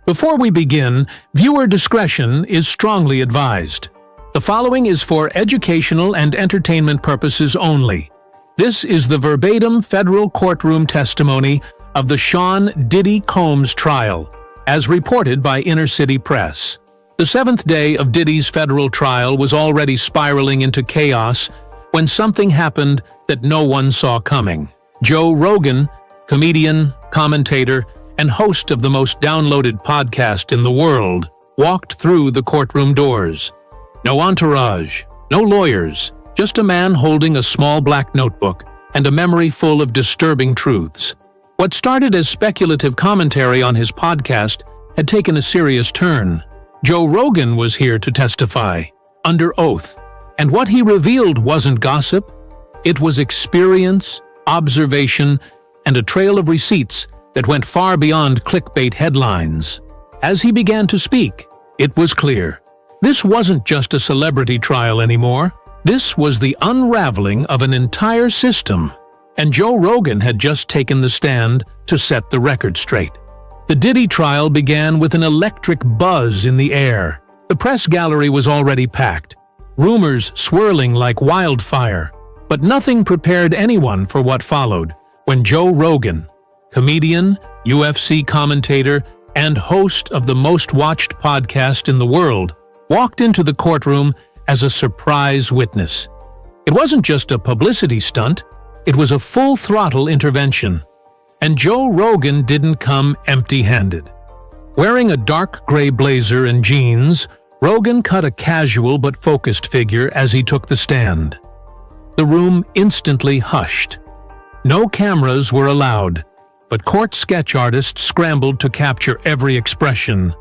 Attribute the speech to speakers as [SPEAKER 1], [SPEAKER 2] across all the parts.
[SPEAKER 1] Before we begin, viewer discretion is strongly advised. The following is for educational and entertainment purposes only. This is the verbatim federal courtroom testimony of the Sean Diddy Combs trial, as reported by Inner City Press. The seventh day of Diddy's federal trial was already spiraling into chaos when something happened that no one saw coming. Joe Rogan, comedian, commentator, and host of the most downloaded podcast in the world, walked through the courtroom doors. No entourage, no lawyers, just a man holding a small black notebook and a memory full of disturbing truths. What started as speculative commentary on his podcast had taken a serious turn. Joe Rogan was here to testify, under oath, and what he revealed wasn't gossip. It was experience, observation, and a trail of receipts that went far beyond clickbait headlines. As he began to speak, it was clear. This wasn't just a celebrity trial anymore. This was the unraveling of an entire system, and Joe Rogan had just taken the stand to set the record straight. The Diddy trial began with an electric buzz in the air. The press gallery was already packed, rumors swirling like wildfire, but nothing prepared anyone for what followed when Joe Rogan, comedian, UFC commentator, and host of the most-watched podcast in the world, walked into the courtroom as a surprise witness. It wasn't just a publicity stunt, it was a full-throttle intervention. And Joe Rogan didn't come empty-handed. Wearing a dark gray blazer and jeans, Rogan cut a casual but focused figure as he took the stand. The room instantly hushed. No cameras were allowed, but court sketch artists scrambled to capture every expression.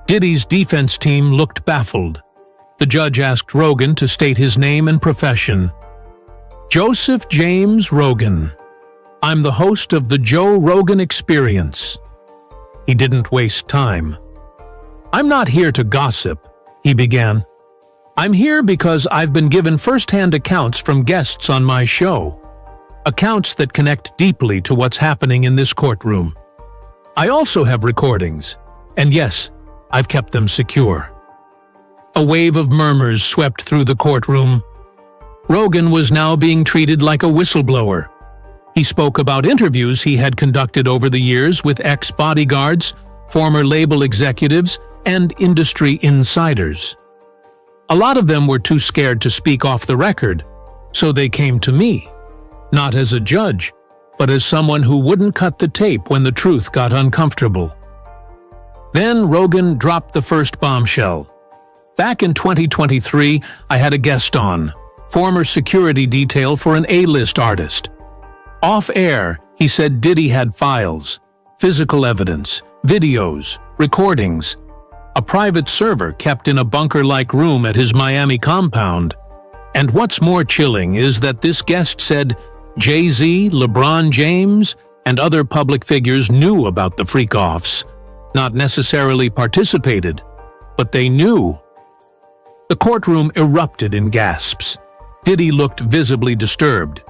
[SPEAKER 1] Diddy's defense team looked baffled. The judge asked Rogan to state his name and profession. Joseph James Rogan. I'm the host of the Joe Rogan Experience. He didn't waste time. I'm not here to gossip, he began. I'm here because I've been given first-hand accounts from guests on my show. Accounts that connect deeply to what's happening in this courtroom. I also have recordings, and yes, I've kept them secure. A wave of murmurs swept through the courtroom. Rogan was now being treated like a whistleblower. He spoke about interviews he had conducted over the years with ex-bodyguards, former label executives, and industry insiders. A lot of them were too scared to speak off the record, so they came to me. Not as a judge, but as someone who wouldn't cut the tape when the truth got uncomfortable. Then Rogan dropped the first bombshell. Back in 2023, I had a guest on, former security detail for an A-list artist. Off-air, he said Diddy had files, physical evidence, videos, recordings, a private server kept in a bunker-like room at his Miami compound. And what's more chilling is that this guest said Jay-Z, LeBron James, and other public figures knew about the freak-offs, not necessarily participated, but they knew. The courtroom erupted in gasps. Diddy looked visibly disturbed.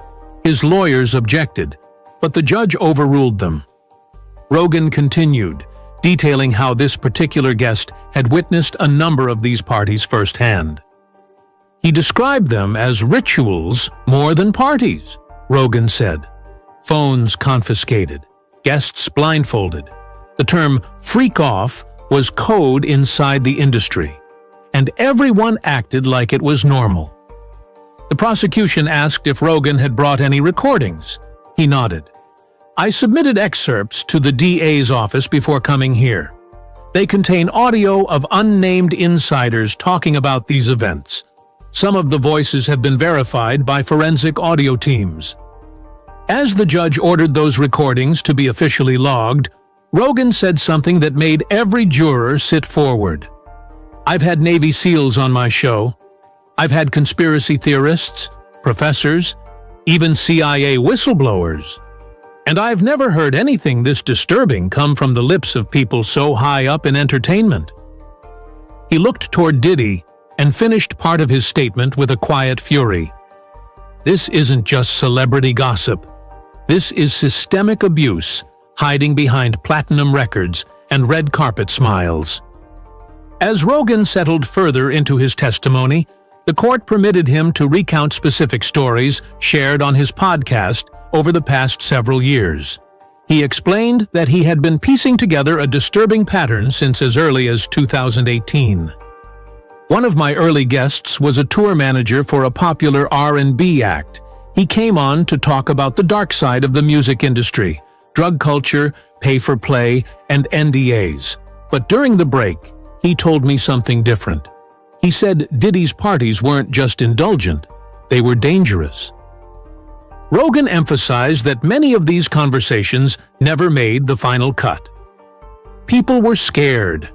[SPEAKER 1] His lawyers objected, but the judge overruled them. Rogan continued, detailing how this particular guest had witnessed a number of these parties firsthand. He described them as rituals more than parties, Rogan said. Phones confiscated, guests blindfolded. The term freak-off was code inside the industry, and everyone acted like it was normal. The prosecution asked if Rogan had brought any recordings. He nodded. I submitted excerpts to the DA's office before coming here. They contain audio of unnamed insiders talking about these events. Some of the voices have been verified by forensic audio teams. As the judge ordered those recordings to be officially logged, Rogan said something that made every juror sit forward. I've had Navy SEALs on my show. I've had conspiracy theorists, professors, even CIA whistleblowers. And I've never heard anything this disturbing come from the lips of people so high up in entertainment. He looked toward Diddy and finished part of his statement with a quiet fury. This isn't just celebrity gossip. This is systemic abuse hiding behind platinum records and red carpet smiles. As Rogan settled further into his testimony, the court permitted him to recount specific stories shared on his podcast over the past several years. He explained that he had been piecing together a disturbing pattern since as early as 2018. One of my early guests was a tour manager for a popular R&B act. He came on to talk about the dark side of the music industry, drug culture, pay-for-play, and NDAs. But during the break, he told me something different. He said Diddy's parties weren't just indulgent, they were dangerous. Rogan emphasized that many of these conversations never made the final cut. People were scared.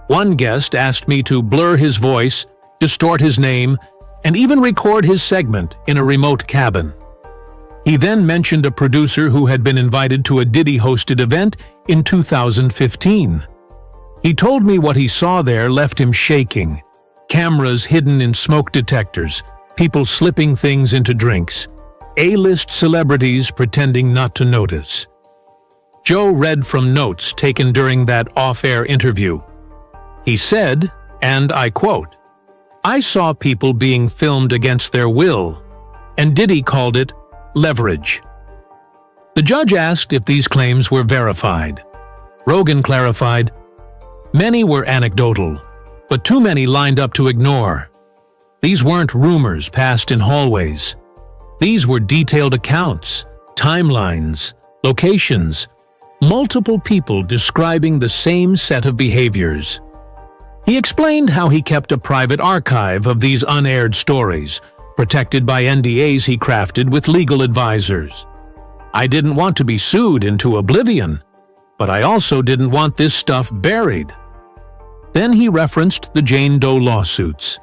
[SPEAKER 1] One guest asked me to blur his voice, distort his name, and even record his segment in a remote cabin. He then mentioned a producer who had been invited to a Diddy-hosted event in 2015. He told me what he saw there left him shaking. Cameras hidden in smoke detectors, people slipping things into drinks, A-list celebrities pretending not to notice. Joe read from notes taken during that off-air interview. He said, and I quote, "I saw people being filmed against their will, and Diddy called it leverage." The judge asked if these claims were verified. Rogan clarified, "Many were anecdotal, but too many lined up to ignore. These weren't rumors passed in hallways. These were detailed accounts, timelines, locations, multiple people describing the same set of behaviors." He explained how he kept a private archive of these unaired stories, protected by NDAs he crafted with legal advisors. "I didn't want to be sued into oblivion, but I also didn't want this stuff buried." Then he referenced the Jane Doe lawsuits.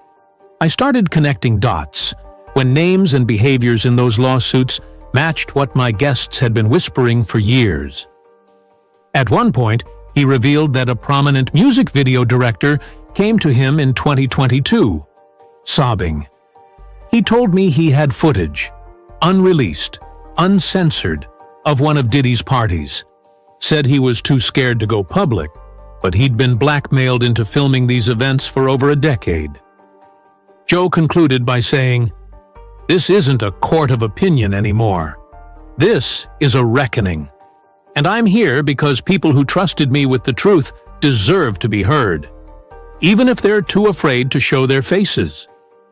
[SPEAKER 1] "I started connecting dots when names and behaviors in those lawsuits matched what my guests had been whispering for years." At one point, he revealed that a prominent music video director came to him in 2022, sobbing. He told me he had footage, unreleased, uncensored, of one of Diddy's parties. Said he was too scared to go public, but he'd been blackmailed into filming these events for over a decade. Joe concluded by saying, "This isn't a court of opinion anymore. This is a reckoning. And I'm here because people who trusted me with the truth deserve to be heard, even if they're too afraid to show their faces."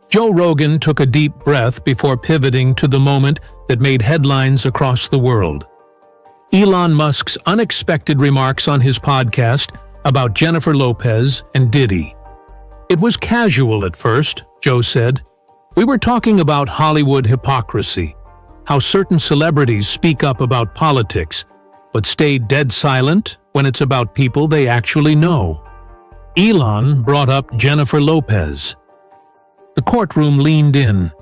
[SPEAKER 1] Joe Rogan took a deep breath before pivoting to the moment that made headlines across the world. Elon Musk's unexpected remarks on his podcast about Jennifer Lopez and Diddy. "It was casual at first," Joe said. "We were talking about Hollywood hypocrisy, how certain celebrities speak up about politics, but stay dead silent when it's about people they actually know." Elon brought up Jennifer Lopez. The courtroom leaned in.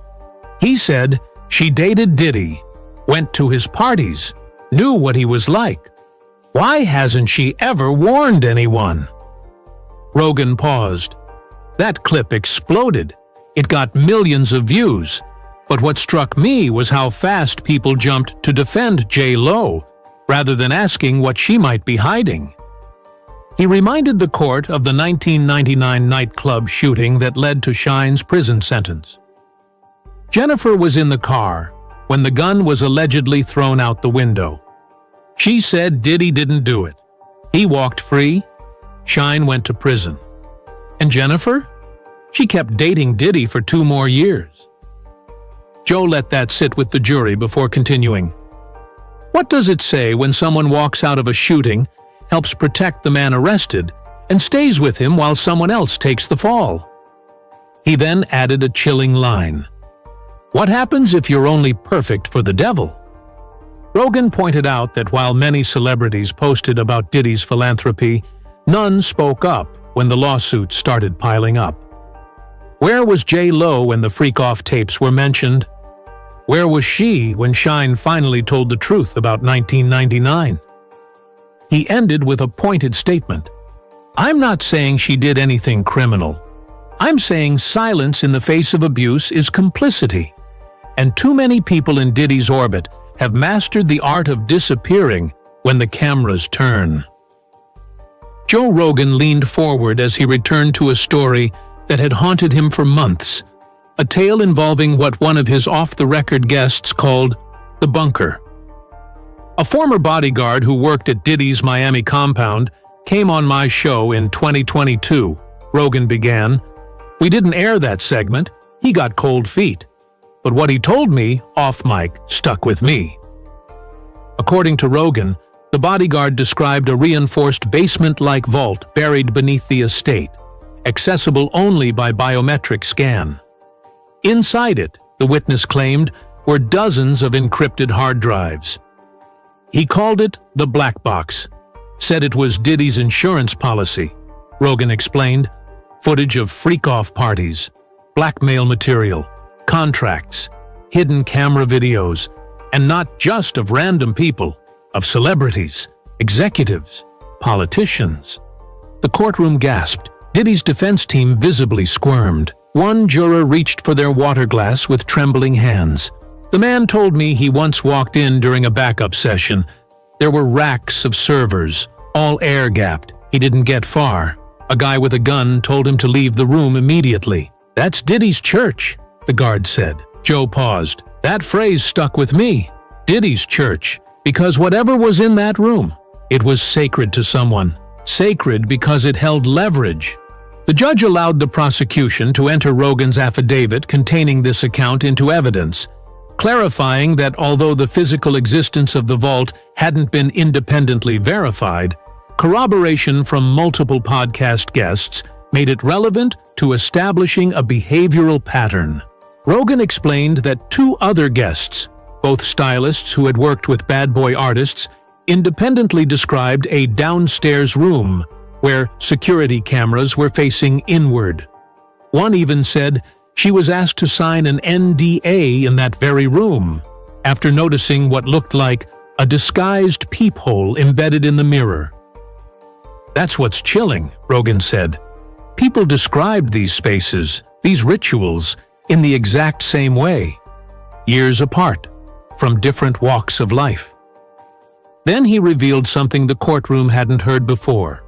[SPEAKER 1] He said she dated Diddy, went to his parties, knew what he was like. Why hasn't she ever warned anyone? Rogan paused. That clip exploded. It got millions of views. But what struck me was how fast people jumped to defend J.Lo, rather than asking what she might be hiding. He reminded the court of the 1999 nightclub shooting that led to Shine's prison sentence. Jennifer was in the car when the gun was allegedly thrown out the window. She said Diddy didn't do it. He walked free. Shine went to prison. And Jennifer? She kept dating Diddy for 2 more years. Joe let that sit with the jury before continuing. What does it say when someone walks out of a shooting, helps protect the man arrested, and stays with him while someone else takes the fall? He then added a chilling line. What happens if you're only perfect for the devil? Rogan pointed out that while many celebrities posted about Diddy's philanthropy, none spoke up when the lawsuits started piling up. Where was J.Lo when the freak-off tapes were mentioned? Where was she when Shine finally told the truth about 1999? He ended with a pointed statement. I'm not saying she did anything criminal. I'm saying silence in the face of abuse is complicity. And too many people in Diddy's orbit have mastered the art of disappearing when the cameras turn. Joe Rogan leaned forward as he returned to a story that had haunted him for months, a tale involving what one of his off-the-record guests called the bunker. A former bodyguard who worked at Diddy's Miami compound came on my show in 2022, Rogan began. We didn't air that segment. He got cold feet. But what he told me, off mic, stuck with me. According to Rogan, the bodyguard described a reinforced basement-like vault buried beneath the estate, accessible only by biometric scan. Inside it, the witness claimed, were dozens of encrypted hard drives. He called it the black box, said it was Diddy's insurance policy. Rogan explained, footage of freak-off parties, blackmail material, contracts, hidden camera videos, and not just of random people, of celebrities, executives, politicians. The courtroom gasped. Diddy's defense team visibly squirmed. One juror reached for their water glass with trembling hands. The man told me he once walked in during a backup session. There were racks of servers, all air-gapped. He didn't get far. A guy with a gun told him to leave the room immediately. "That's Diddy's church," the guard said. Joe paused. That phrase stuck with me. Diddy's church. Because whatever was in that room, it was sacred to someone. Sacred because it held leverage. The judge allowed the prosecution to enter Rogan's affidavit containing this account into evidence, clarifying that although the physical existence of the vault hadn't been independently verified, corroboration from multiple podcast guests made it relevant to establishing a behavioral pattern. Rogan explained that two other guests, both stylists who had worked with bad boy artists, independently described a downstairs room where security cameras were facing inward. One even said she was asked to sign an NDA in that very room, after noticing what looked like a disguised peephole embedded in the mirror. That's what's chilling, Rogan said. People described these spaces, these rituals, in the exact same way, years apart, from different walks of life. Then he revealed something the courtroom hadn't heard before.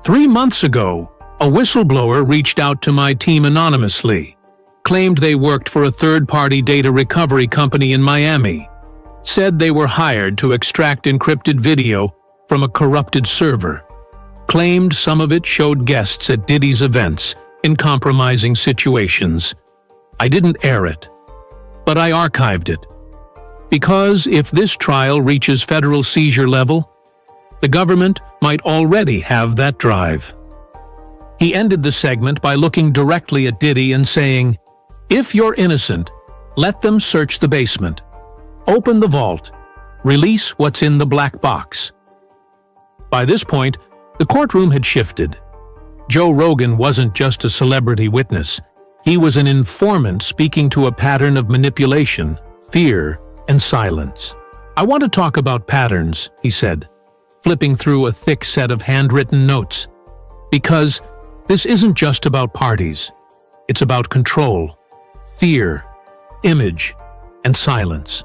[SPEAKER 1] 3 months ago, a whistleblower reached out to my team anonymously, claimed they worked for a third-party data recovery company in Miami, said they were hired to extract encrypted video from a corrupted server, claimed some of it showed guests at Diddy's events in compromising situations. I didn't air it, but I archived it. Because if this trial reaches federal seizure level, the government might already have that drive. He ended the segment by looking directly at Diddy and saying, "If you're innocent, let them search the basement. Open the vault. Release what's in the black box." By this point, the courtroom had shifted. Joe Rogan wasn't just a celebrity witness. He was an informant speaking to a pattern of manipulation, fear, and silence. "I want to talk about patterns," he said, flipping through a thick set of handwritten notes. "Because this isn't just about parties. It's about control, fear, image, and silence."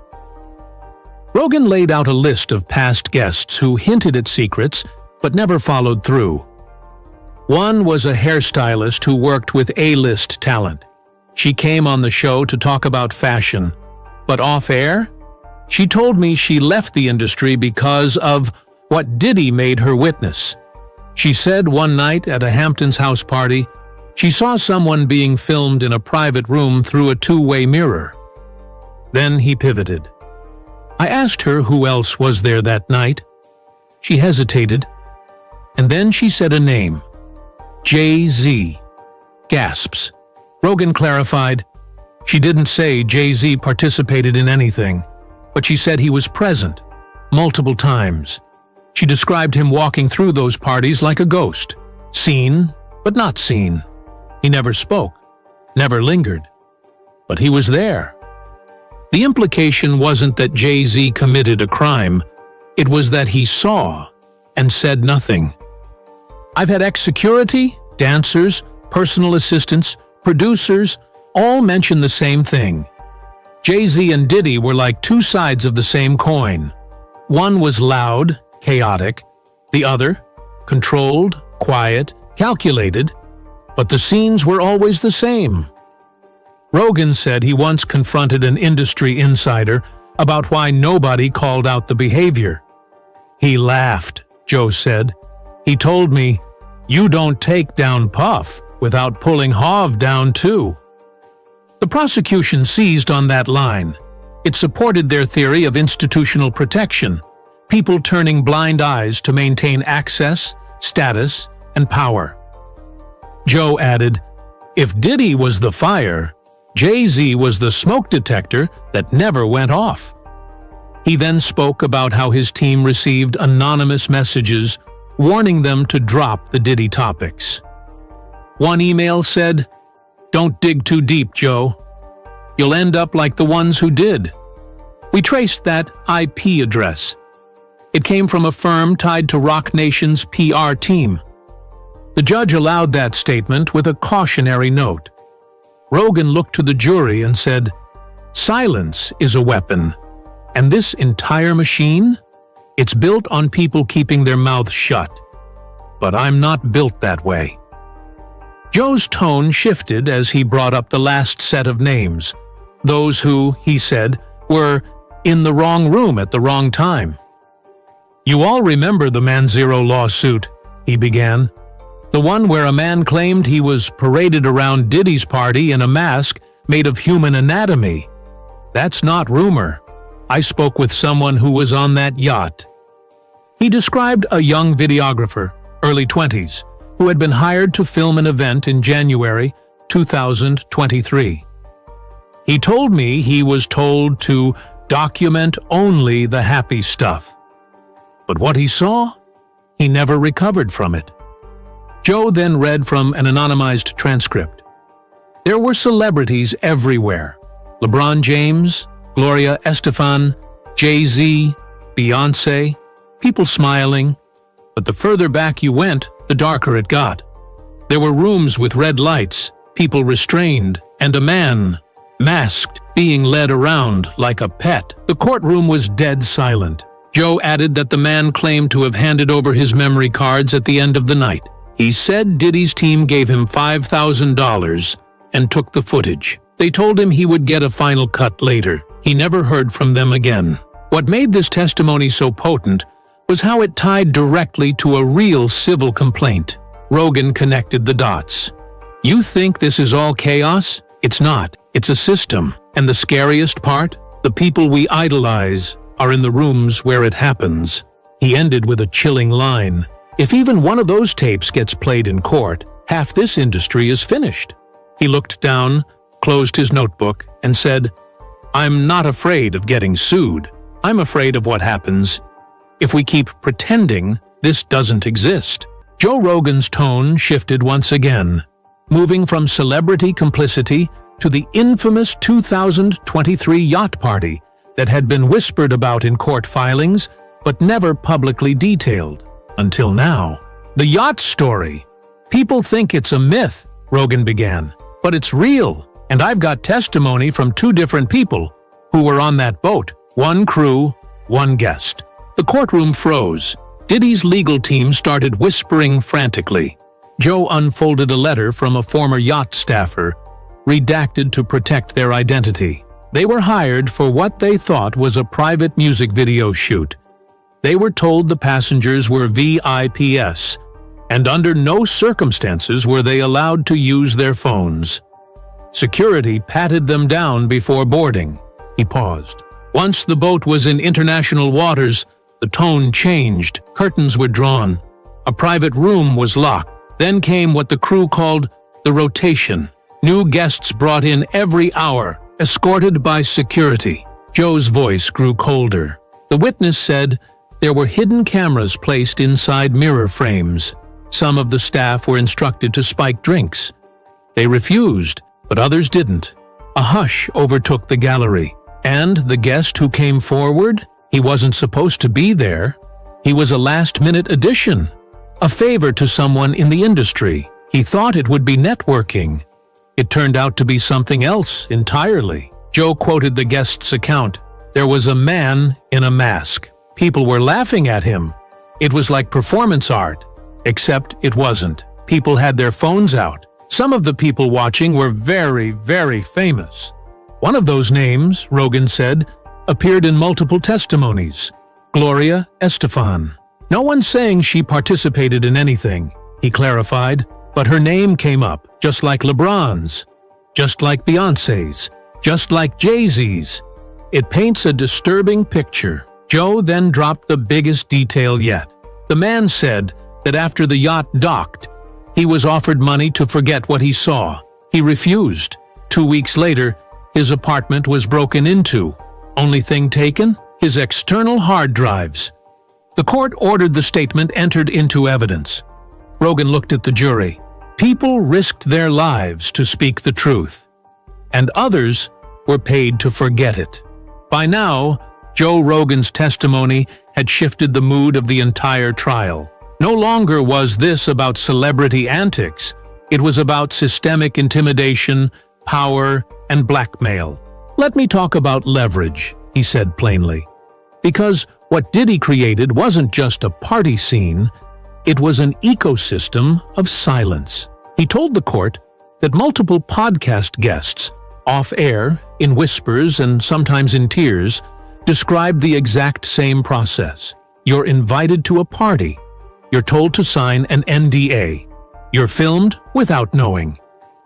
[SPEAKER 1] Rogan laid out a list of past guests who hinted at secrets but never followed through. One was a hairstylist who worked with A-list talent. She came on the show to talk about fashion, but off-air, she told me she left the industry because of what Diddy made her witness. She said one night at a Hamptons house party, she saw someone being filmed in a private room through a two-way mirror. Then he pivoted. I asked her who else was there that night. She hesitated, and then she said a name. Jay-Z. Gasps. Rogan clarified. She didn't say Jay-Z participated in anything, but she said he was present, multiple times. She described him walking through those parties like a ghost, seen, but not seen. He never spoke, never lingered, but he was there. The implication wasn't that Jay-Z committed a crime, it was that he saw and said nothing. I've had ex-security, dancers, personal assistants, producers, all mention the same thing. Jay-Z and Diddy were like two sides of the same coin. One was loud, chaotic, the other, controlled, quiet, calculated, but the scenes were always the same. Rogan said he once confronted an industry insider about why nobody called out the behavior. He laughed, Joe said. He told me, "You don't take down Puff without pulling Hov down too." The prosecution seized on that line. It supported their theory of institutional protection, people turning blind eyes to maintain access, status, and power. Joe added, "If Diddy was the fire, Jay-Z was the smoke detector that never went off." He then spoke about how his team received anonymous messages warning them to drop the Diddy topics. One email said, "Don't dig too deep, Joe. You'll end up like the ones who did." We traced that IP address. It came from a firm tied to Roc Nation's PR team. The judge allowed that statement with a cautionary note. Rogan looked to the jury and said, "Silence is a weapon. And this entire machine? It's built on people keeping their mouths shut. But I'm not built that way." Joe's tone shifted as he brought up the last set of names, those who, he said, were in the wrong room at the wrong time. "You all remember the Manzero lawsuit," he began. "The one where a man claimed he was paraded around Diddy's party in a mask made of human anatomy. That's not rumor. I spoke with someone who was on that yacht." He described a young videographer, early 20s, who had been hired to film an event in January 2023. "He told me he was told to document only the happy stuff. But what he saw, he never recovered from it." Joe then read from an anonymized transcript. There were celebrities everywhere. LeBron James, Gloria Estefan, Jay-Z, Beyoncé, people smiling. But the further back you went, the darker it got. There were rooms with red lights, people restrained, and a man, masked, being led around like a pet. The courtroom was dead silent. Joe added that the man claimed to have handed over his memory cards at the end of the night. He said Diddy's team gave him $5,000 and took the footage. They told him he would get a final cut later. He never heard from them again. What made this testimony so potent was how it tied directly to a real civil complaint. Rogan connected the dots. "You think this is all chaos? It's not. It's a system. And the scariest part? The people we idolize are in the rooms where it happens." He ended with a chilling line. "If even one of those tapes gets played in court, half this industry is finished." He looked down, closed his notebook, and said, "I'm not afraid of getting sued. I'm afraid of what happens if we keep pretending this doesn't exist." Joe Rogan's tone shifted once again, moving from celebrity complicity to the infamous 2023 yacht party that had been whispered about in court filings but never publicly detailed, until now. "The yacht story. People think it's a myth," Rogan began, "but it's real, and I've got testimony from 2 different people who were on that boat, 1 crew, 1 guest." The courtroom froze. Diddy's legal team started whispering frantically. Joe unfolded a letter from a former yacht staffer, redacted to protect their identity. They were hired for what they thought was a private music video shoot. They were told the passengers were VIPs, and under no circumstances were they allowed to use their phones. Security patted them down before boarding. He paused. Once the boat was in international waters, the tone changed. Curtains were drawn. A private room was locked. Then came what the crew called the rotation. New guests brought in every hour, escorted by security. Joe's voice grew colder. The witness said there were hidden cameras placed inside mirror frames. Some of the staff were instructed to spike drinks. They refused, but others didn't. A hush overtook the gallery. And the guest who came forward? He wasn't supposed to be there. He was a last-minute addition, a favor to someone in the industry. He thought it would be networking. It turned out to be something else entirely. Joe quoted the guest's account. There was a man in a mask. People were laughing at him. It was like performance art. Except it wasn't. People had their phones out. Some of the people watching were very, very famous. One of those names, Rogan said, appeared in multiple testimonies. Gloria Estefan. No one's saying she participated in anything, he clarified, but her name came up, just like LeBron's, just like Beyoncé's, just like Jay-Z's. It paints a disturbing picture. Joe then dropped the biggest detail yet. The man said that after the yacht docked, he was offered money to forget what he saw. He refused. 2 weeks later, his apartment was broken into. Only thing taken? His external hard drives. The court ordered the statement entered into evidence. Rogan looked at the jury. People risked their lives to speak the truth, and others were paid to forget it. By now, Joe Rogan's testimony had shifted the mood of the entire trial. No longer was this about celebrity antics. It was about systemic intimidation, power, and blackmail. Let me talk about leverage, he said plainly. Because what Diddy created wasn't just a party scene, it was an ecosystem of silence. He told the court that multiple podcast guests, off-air, in whispers and sometimes in tears, described the exact same process. You're invited to a party. You're told to sign an NDA. You're filmed without knowing.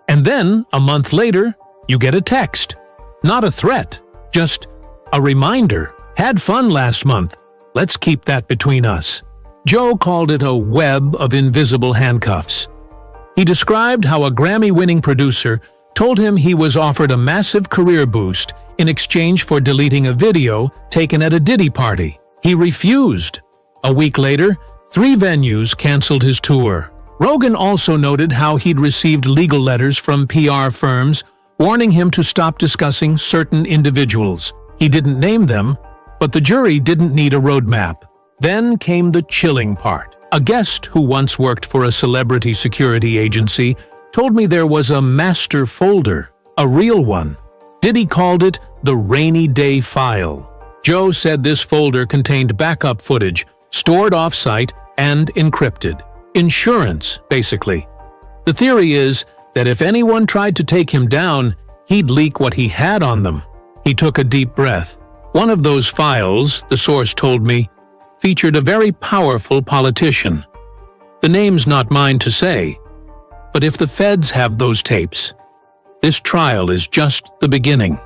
[SPEAKER 1] And then, a month later, you get a text. Not a threat, just a reminder. Had fun last month. Let's keep that between us. Joe called it a web of invisible handcuffs. He described how a Grammy-winning producer told him he was offered a massive career boost in exchange for deleting a video taken at a Diddy party. He refused. A week later, 3 venues canceled his tour. Rogan also noted how he'd received legal letters from PR firms warning him to stop discussing certain individuals. He didn't name them, but the jury didn't need a roadmap. Then came the chilling part. A guest who once worked for a celebrity security agency told me there was a master folder, a real one. Diddy called it the rainy day file. Joe said this folder contained backup footage, stored off-site and encrypted. Insurance, basically. The theory is that if anyone tried to take him down, he'd leak what he had on them. He took a deep breath. One of those files, the source told me, featured a very powerful politician. The name's not mine to say, but if the feds have those tapes, this trial is just the beginning.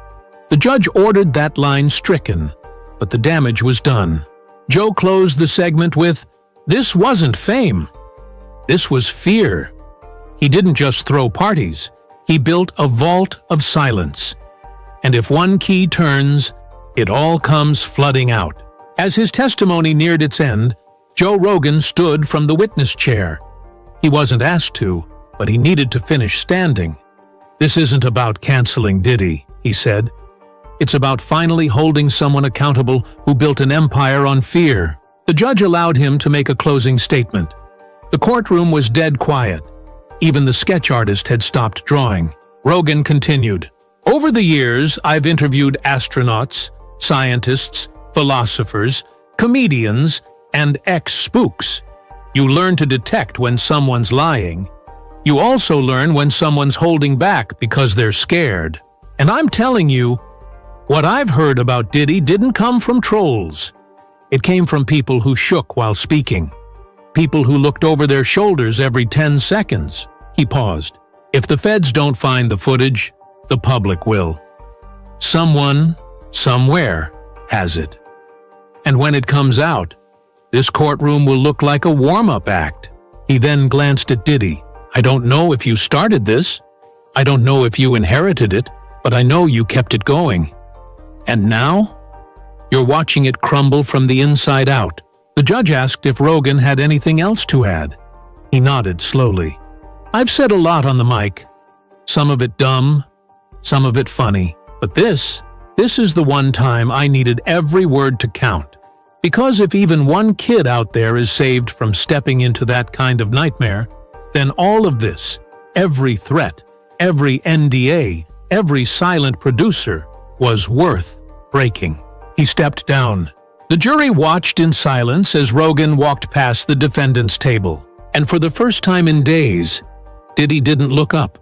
[SPEAKER 1] The judge ordered that line stricken, but the damage was done. Joe closed the segment with, "This wasn't fame. This was fear." He didn't just throw parties. He built a vault of silence. And if one key turns, it all comes flooding out. As his testimony neared its end, Joe Rogan stood from the witness chair. He wasn't asked to, but he needed to finish standing. "This isn't about canceling Diddy," he said. "It's about finally holding someone accountable who built an empire on fear." The judge allowed him to make a closing statement. The courtroom was dead quiet. Even the sketch artist had stopped drawing. Rogan continued, "Over the years, I've interviewed astronauts, scientists, philosophers, comedians, and ex-spooks. You learn to detect when someone's lying. You also learn when someone's holding back because they're scared. And I'm telling you, what I've heard about Diddy didn't come from trolls. It came from people who shook while speaking. People who looked over their shoulders every 10 seconds. He paused. If the feds don't find the footage, the public will. Someone, somewhere, has it. And when it comes out, this courtroom will look like a warm-up act." He then glanced at Diddy. "I don't know if you started this. I don't know if you inherited it, but I know you kept it going. And now, you're watching it crumble from the inside out." The judge asked if Rogan had anything else to add. He nodded slowly. "I've said a lot on the mic. Some of it dumb, some of it funny. But this is the one time I needed every word to count. Because if even one kid out there is saved from stepping into that kind of nightmare, then all of this, every threat, every NDA, every silent producer, was worth breaking." He stepped down. The jury watched in silence as Rogan walked past the defendant's table. And for the first time in days, Diddy didn't look up.